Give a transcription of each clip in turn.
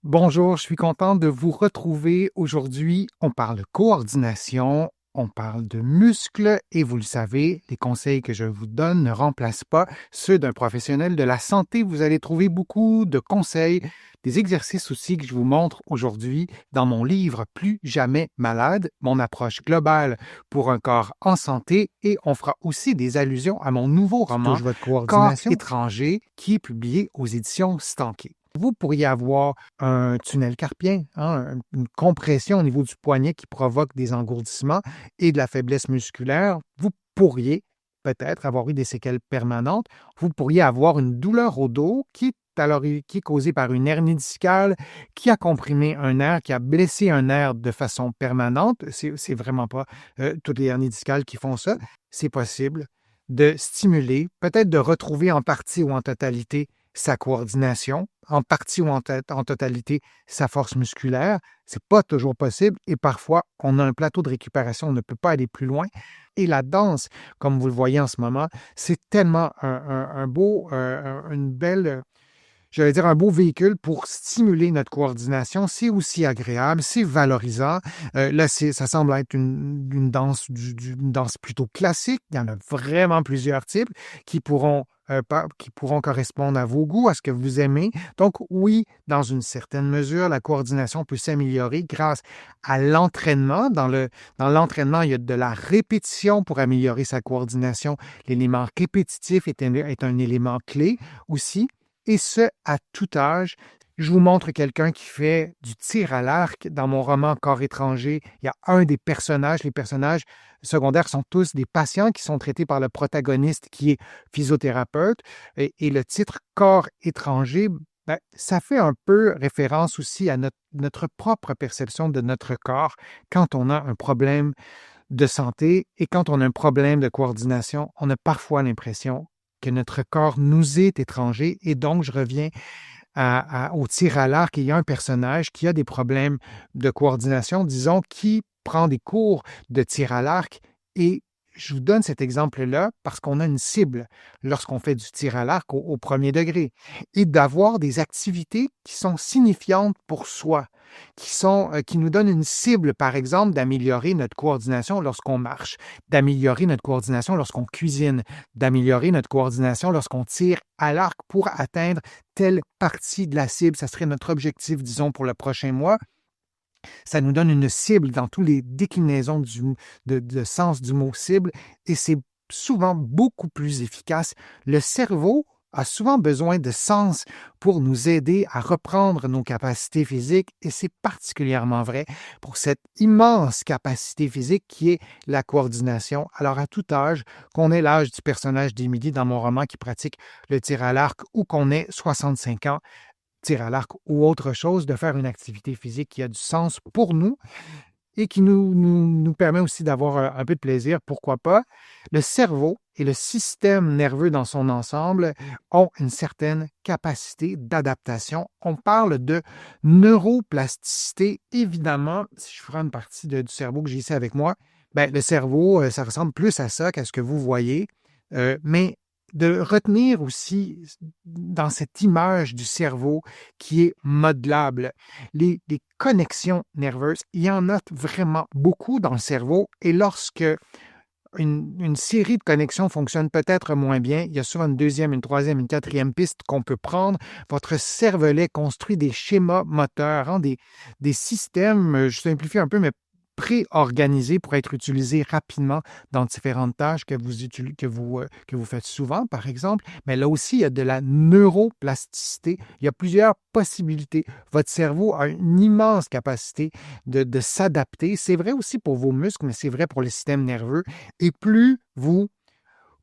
Bonjour, je suis content de vous retrouver aujourd'hui. On parle coordination, on parle de muscles et vous le savez, les conseils que je vous donne ne remplacent pas ceux d'un professionnel de la santé. Vous allez trouver beaucoup de conseils, des exercices aussi que je vous montre aujourd'hui dans mon livre Plus jamais malade, mon approche globale pour un corps en santé et on fera aussi des allusions à mon nouveau Qui roman touche votre Corps coordination? étranger qui est publié aux éditions Stanké. Vous pourriez avoir un tunnel carpien, hein, une compression au niveau du poignet qui provoque des engourdissements et de la faiblesse musculaire. Vous pourriez peut-être avoir eu des séquelles permanentes. Vous pourriez avoir une douleur au dos qui est causée par une hernie discale, qui a comprimé un nerf, qui a blessé un nerf de façon permanente. C'est vraiment pas toutes les hernies discales qui font ça. C'est possible de stimuler, peut-être de retrouver en partie ou en totalité sa coordination, en partie ou en totalité sa force musculaire. C'est pas toujours possible et parfois on a un plateau de récupération, on ne peut pas aller plus loin. Et la danse, comme vous le voyez en ce moment, c'est tellement un beau, une belle, j'allais dire un beau véhicule pour stimuler notre coordination. C'est aussi agréable, c'est valorisant. Là, ça semble être une danse, une danse plutôt classique. Il y en a vraiment plusieurs types qui pourront, qui pourront correspondre à vos goûts, à ce que vous aimez. Donc, oui, dans une certaine mesure, la coordination peut s'améliorer grâce à l'entraînement. Dans l'entraînement, il y a de la répétition pour améliorer sa coordination. L'élément répétitif est un élément clé aussi et ce, à tout âge. Je vous montre quelqu'un qui fait du tir à l'arc. Dans mon roman Corps étranger, il y a un des personnages. Les personnages secondaires sont tous des patients qui sont traités par le protagoniste qui est physiothérapeute. Et le titre Corps étranger, ben, ça fait un peu référence aussi à notre propre perception de notre corps quand on a un problème de santé et quand on a un problème de coordination, on a parfois l'impression que notre corps nous est étranger. Et donc, je reviens au tir à l'arc. Il y a un personnage qui a des problèmes de coordination, disons, qui prend des cours de tir à l'arc. Et je vous donne cet exemple-là parce qu'on a une cible lorsqu'on fait du tir à l'arc au premier degré. Et d'avoir des activités qui sont signifiantes pour soi, qui nous donnent une cible, par exemple, d'améliorer notre coordination lorsqu'on marche, d'améliorer notre coordination lorsqu'on cuisine, d'améliorer notre coordination lorsqu'on tire à l'arc pour atteindre telle partie de la cible. Ça serait notre objectif, disons, pour le prochain mois. Ça nous donne une cible dans toutes les déclinaisons de sens du mot cible et c'est souvent beaucoup plus efficace. Le cerveau a souvent besoin de sens pour nous aider à reprendre nos capacités physiques et c'est particulièrement vrai pour cette immense capacité physique qui est la coordination. Alors à tout âge, qu'on ait l'âge du personnage d'Émilie dans mon roman qui pratique le tir à l'arc ou qu'on ait 65 ans, tir à l'arc ou autre chose, de faire une activité physique qui a du sens pour nous et qui nous permet aussi d'avoir un peu de plaisir, pourquoi pas. Le cerveau et le système nerveux dans son ensemble ont une certaine capacité d'adaptation. On parle de neuroplasticité. Évidemment, si je prends une partie du cerveau que j'ai ici avec moi, ben, le cerveau, ça ressemble plus à ça qu'à ce que vous voyez, mais de retenir aussi dans cette image du cerveau qui est modelable. Les connexions nerveuses, il y en a vraiment beaucoup dans le cerveau et lorsque une série de connexions fonctionne peut-être moins bien, il y a souvent une deuxième, une troisième, une quatrième piste qu'on peut prendre. Votre cervelet construit des schémas moteurs, hein, des systèmes, je simplifie un peu, mais pré-organisés pour être utilisés rapidement dans différentes tâches que vous faites souvent, par exemple. Mais là aussi, il y a de la neuroplasticité. Il y a plusieurs possibilités. Votre cerveau a une immense capacité de s'adapter. C'est vrai aussi pour vos muscles, mais c'est vrai pour le système nerveux. Et plus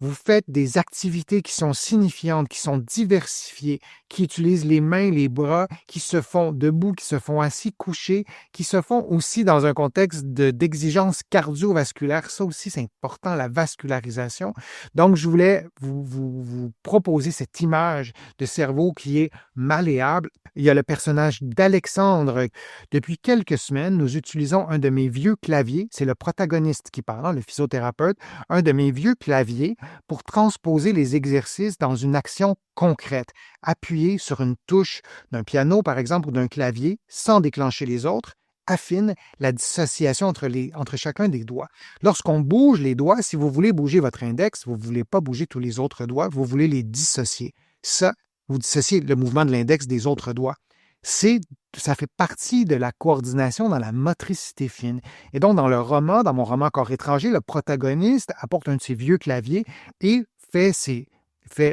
vous faites des activités qui sont signifiantes, qui sont diversifiées, qui utilisent les mains, les bras, qui se font debout, qui se font assis, couchés, qui se font aussi dans un contexte d'exigence cardiovasculaire. Ça aussi, c'est important, la vascularisation. Donc, je voulais vous proposer cette image de cerveau qui est malléable. Il y a le personnage d'Alexandre. Depuis quelques semaines, nous utilisons un de mes vieux claviers. C'est le protagoniste qui parle, le physiothérapeute, un de mes vieux claviers pour transposer les exercices dans une action concrète. Appuyer sur une touche d'un piano, par exemple, ou d'un clavier, sans déclencher les autres, affine la dissociation entre chacun des doigts. Lorsqu'on bouge les doigts, si vous voulez bouger votre index, vous ne voulez pas bouger tous les autres doigts, vous voulez les dissocier. Ça, vous dissociez le mouvement de l'index des autres doigts. Ça fait partie de la coordination dans la motricité fine. Et donc, dans mon roman Corps étranger, le protagoniste apporte un de ses vieux claviers et fait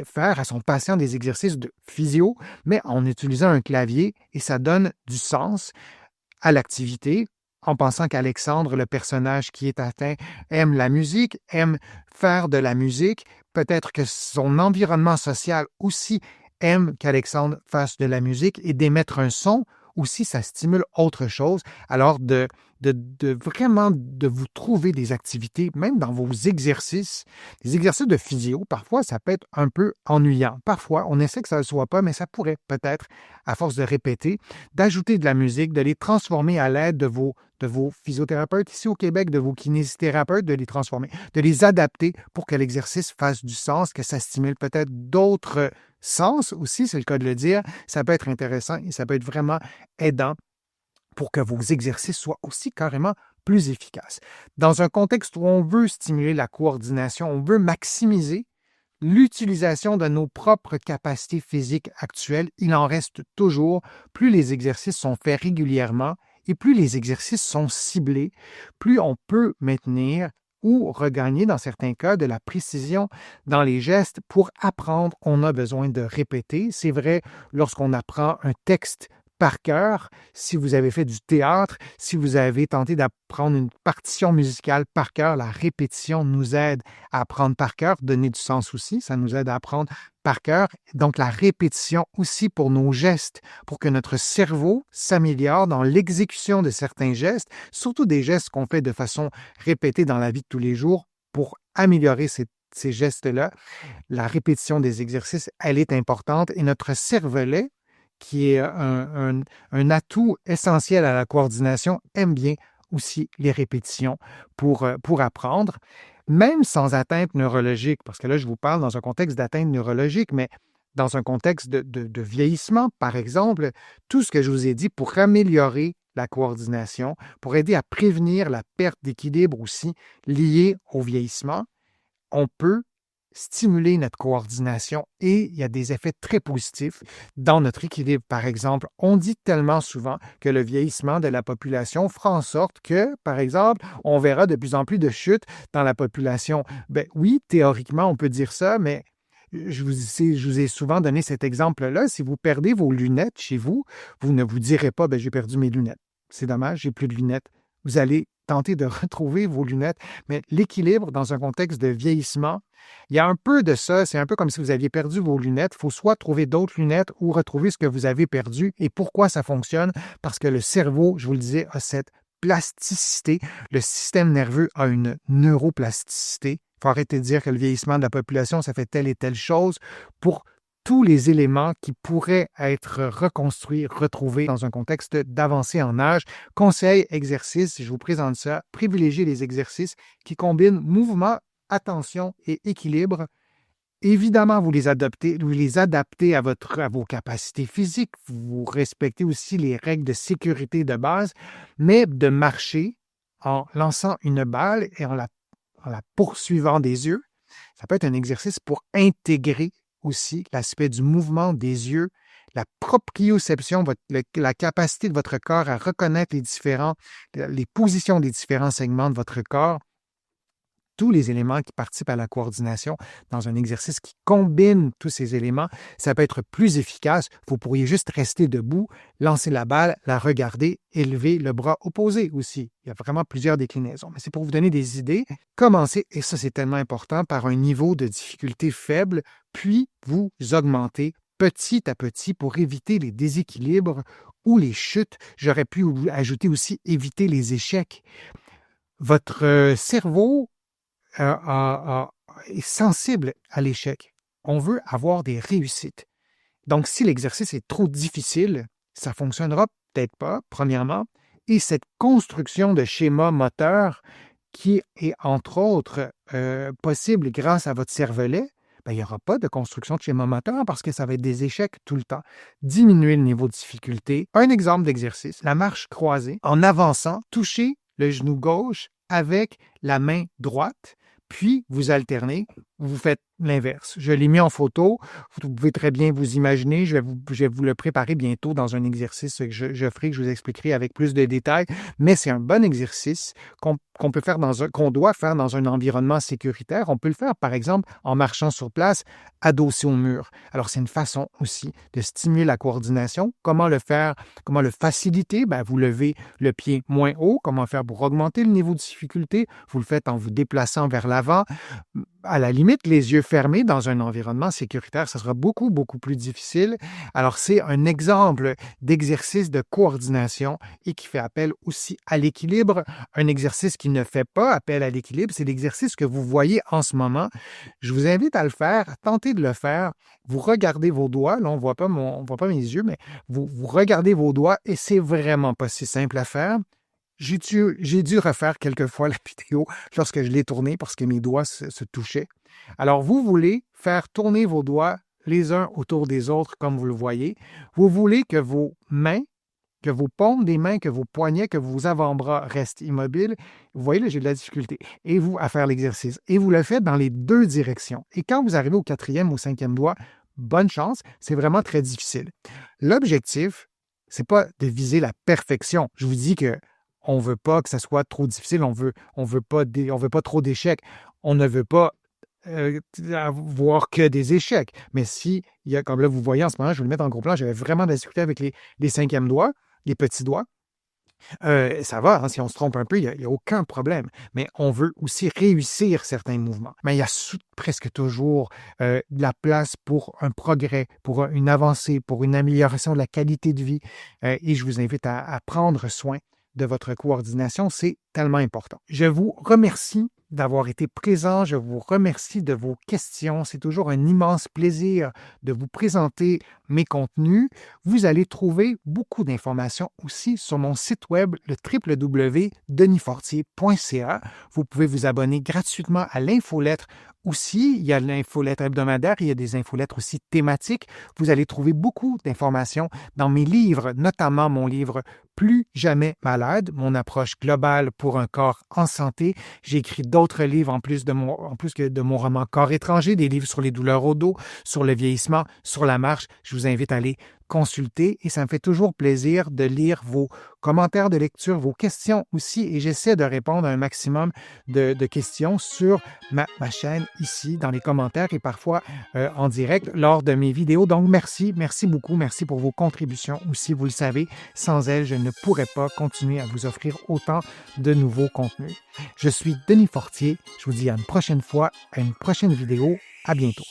faire à son patient des exercices de physio, mais en utilisant un clavier, et ça donne du sens à l'activité, en pensant qu'Alexandre, le personnage qui est atteint, aime la musique, aime faire de la musique, peut-être que son environnement social aussi aime qu'Alexandre fasse de la musique et d'émettre un son, aussi ça stimule autre chose. Alors vraiment de vous trouver des activités, même dans vos exercices, des exercices de physio, parfois ça peut être un peu ennuyant. Parfois, on essaie que ça ne le soit pas, mais ça pourrait peut-être, à force de répéter, d'ajouter de la musique, de les transformer à l'aide de vos physiothérapeutes ici au Québec, de vos kinésithérapeutes, de les transformer, de les adapter pour que l'exercice fasse du sens, que ça stimule peut-être d'autres sens aussi, c'est le cas de le dire. Ça peut être intéressant et ça peut être vraiment aidant pour que vos exercices soient aussi carrément plus efficaces. Dans un contexte où on veut stimuler la coordination, on veut maximiser l'utilisation de nos propres capacités physiques actuelles, il en reste toujours, plus les exercices sont faits régulièrement et plus les exercices sont ciblés, plus on peut maintenir ou regagner, dans certains cas, de la précision dans les gestes. Pour apprendre, on a besoin de répéter. C'est vrai lorsqu'on apprend un texte par cœur, si vous avez fait du théâtre, si vous avez tenté d'apprendre une partition musicale par cœur, la répétition nous aide à apprendre par cœur, donner du sens aussi, ça nous aide à apprendre par cœur. Donc la répétition aussi pour nos gestes, pour que notre cerveau s'améliore dans l'exécution de certains gestes, surtout des gestes qu'on fait de façon répétée dans la vie de tous les jours pour améliorer ces gestes-là. La répétition des exercices, elle est importante et notre cervelet, qui est un atout essentiel à la coordination, aime bien aussi les répétitions pour apprendre, même sans atteinte neurologique, parce que là, je vous parle dans un contexte d'atteinte neurologique, mais dans un contexte de vieillissement, par exemple, tout ce que je vous ai dit pour améliorer la coordination, pour aider à prévenir la perte d'équilibre aussi liée au vieillissement, on peut stimuler notre coordination et il y a des effets très positifs dans notre équilibre. Par exemple, on dit tellement souvent que le vieillissement de la population fera en sorte que, par exemple, on verra de plus en plus de chutes dans la population. Ben oui, théoriquement, on peut dire ça, mais je vous ai souvent donné cet exemple-là. Si vous perdez vos lunettes chez vous, vous ne vous direz pas, ben, j'ai perdu mes lunettes. C'est dommage, j'ai plus de lunettes. Vous allez tenter de retrouver vos lunettes, mais l'équilibre dans un contexte de vieillissement, il y a un peu de ça, c'est un peu comme si vous aviez perdu vos lunettes. Il faut soit trouver d'autres lunettes ou retrouver ce que vous avez perdu. Et pourquoi ça fonctionne? Parce que le cerveau, je vous le disais, a cette plasticité. Le système nerveux a une neuroplasticité. Il faut arrêter de dire que le vieillissement de la population, ça fait telle et telle chose. Pour tous les éléments qui pourraient être reconstruits, retrouvés dans un contexte d'avancée en âge. Conseils, exercices, je vous présente ça. Privilégiez les exercices qui combinent mouvement, attention et équilibre. Évidemment, vous les adaptez à vos capacités physiques. Vous respectez aussi les règles de sécurité de base, mais de marcher en lançant une balle et en la poursuivant des yeux, ça peut être un exercice pour intégrer aussi l'aspect du mouvement des yeux, la proprioception, la capacité de votre corps à reconnaître les positions des différents segments de votre corps, tous les éléments qui participent à la coordination dans un exercice qui combine tous ces éléments, ça peut être plus efficace. Vous pourriez juste rester debout, lancer la balle, la regarder, élever le bras opposé aussi. Il y a vraiment plusieurs déclinaisons. Mais c'est pour vous donner des idées. Commencez, et ça c'est tellement important, par un niveau de difficulté faible, puis vous augmentez petit à petit pour éviter les déséquilibres ou les chutes. J'aurais pu ajouter aussi éviter les échecs. Votre cerveau est sensible à l'échec. On veut avoir des réussites. Donc, si l'exercice est trop difficile, ça ne fonctionnera peut-être pas, premièrement. Et cette construction de schéma moteur qui est entre autres possible grâce à votre cervelet, ben, il n'y aura pas de construction de schéma moteur parce que ça va être des échecs tout le temps. Diminuer le niveau de difficulté. Un exemple d'exercice, la marche croisée. En avançant, touchez le genou gauche avec la main droite, puis vous alternez, vous faites l'inverse. Je l'ai mis en photo. Vous pouvez très bien vous imaginer. Je vais vous le préparer bientôt dans un exercice que je ferai, que je vous expliquerai avec plus de détails. Mais c'est un bon exercice qu'on peut faire qu'on doit faire dans un environnement sécuritaire. On peut le faire, par exemple, en marchant sur place, adossé au mur. Alors, c'est une façon aussi de stimuler la coordination. Comment le faire? Comment le faciliter? Ben, vous levez le pied moins haut. Comment faire pour augmenter le niveau de difficulté? Vous le faites en vous déplaçant vers l'avant. À la limite, les yeux fermés dans un environnement sécuritaire, ça sera beaucoup, beaucoup plus difficile. Alors, c'est un exemple d'exercice de coordination et qui fait appel aussi à l'équilibre. Un exercice qui ne fait pas appel à l'équilibre, c'est l'exercice que vous voyez en ce moment. Je vous invite à le faire, à tenter de le faire. Vous regardez vos doigts, là, on voit pas mes yeux, mais vous regardez vos doigts et c'est vraiment pas si simple à faire. J'ai dû refaire quelques fois la vidéo lorsque je l'ai tournée parce que mes doigts se touchaient. Alors, vous voulez faire tourner vos doigts les uns autour des autres comme vous le voyez. Vous voulez que vos mains, que vos paumes des mains, que vos poignets, que vos avant-bras restent immobiles. Vous voyez, là, j'ai de la difficulté. Et vous, à faire l'exercice. Et vous le faites dans les deux directions. Et quand vous arrivez au 4e, au 5e doigt, bonne chance, c'est vraiment très difficile. L'objectif, c'est pas de viser la perfection. Je vous dis que on ne veut pas que ça soit trop difficile, on veut pas trop d'échecs, on ne veut pas avoir que des échecs. Mais si, comme là, vous voyez en ce moment, je vais le mettre en gros plan, j'avais vraiment de la difficulté avec les 5e doigts, les petits doigts. Ça va, hein, si on se trompe un peu, il n'y a aucun problème. Mais on veut aussi réussir certains mouvements. Mais il y a presque toujours de la place pour un progrès, pour une avancée, pour une amélioration de la qualité de vie. Et je vous invite à prendre soin de votre coordination, c'est tellement important. Je vous remercie d'avoir été présent, je vous remercie de vos questions. C'est toujours un immense plaisir de vous présenter mes contenus. Vous allez trouver beaucoup d'informations aussi sur mon site web, le www.denisfortier.ca. Vous pouvez vous abonner gratuitement à l'infolettre aussi. Il y a l'infolettre hebdomadaire, il y a des infolettres aussi thématiques. Vous allez trouver beaucoup d'informations dans mes livres, notamment mon livre Plus jamais malade, mon approche globale pour un corps en santé. J'ai écrit d'autres livres en plus que de mon roman Corps étranger, des livres sur les douleurs au dos, sur le vieillissement, sur la marche. Je vous invite à aller consulter et ça me fait toujours plaisir de lire vos commentaires de lecture, vos questions aussi et j'essaie de répondre à un maximum de questions sur ma chaîne ici dans les commentaires et parfois en direct lors de mes vidéos. Donc merci beaucoup, merci pour vos contributions aussi, vous le savez, sans elles, je ne pourrais pas continuer à vous offrir autant de nouveaux contenus. Je suis Denis Fortier, je vous dis à une prochaine fois, à une prochaine vidéo, à bientôt.